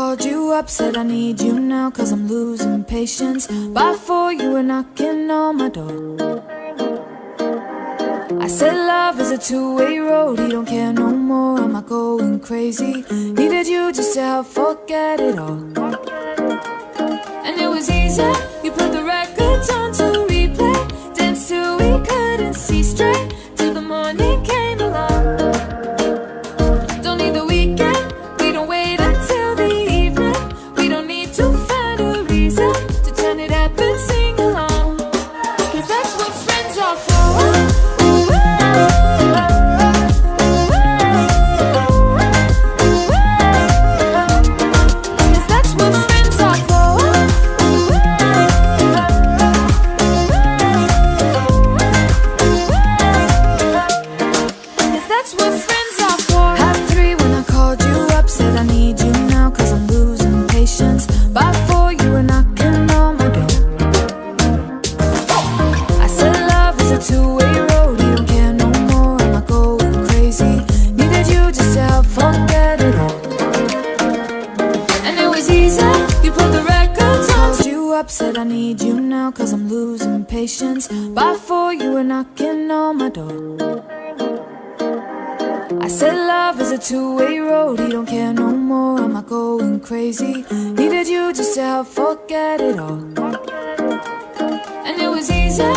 called you up, said I need you now, cause I'm losing patience. By 4 you were knocking on my door. I said love is a two-way road, he don't care no more, am I going crazy? Needed you just to help forget it all. And it was easy, you put the records on to replay, danced till we couldn't see straight, till the morning came along. Don't need the weekend, we don't wait until the evening, we don't need to find a reason to turn it up and sing along, cause that's what friends are for. Said I need you now, cause I'm losing patience. By 4 you were knocking on my door. I said love is a two-way road, he don't care no more, am I going crazy? Needed you just to help forget it all. And it was easy,